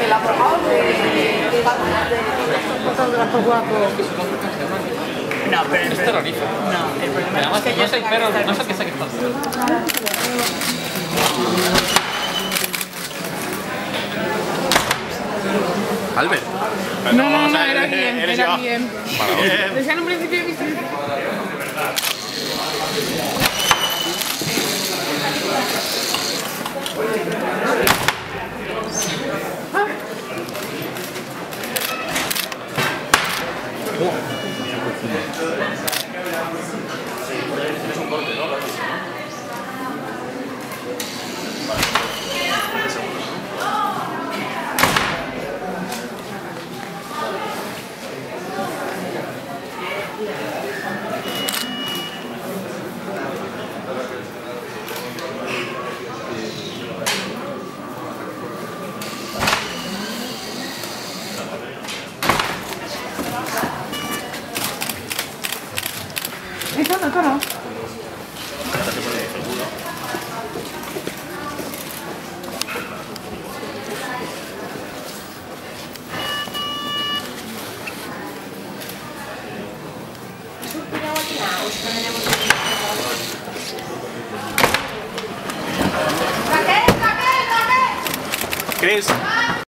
El abogado de fotógrafo guapo. No, pero Es terrorífico. No, el problema Además, es que no yo es el perro, no es el que sé que está. Albert. No, era bien, eres era yo. bien. Bien. Decía en un principio que Esto no. Chris.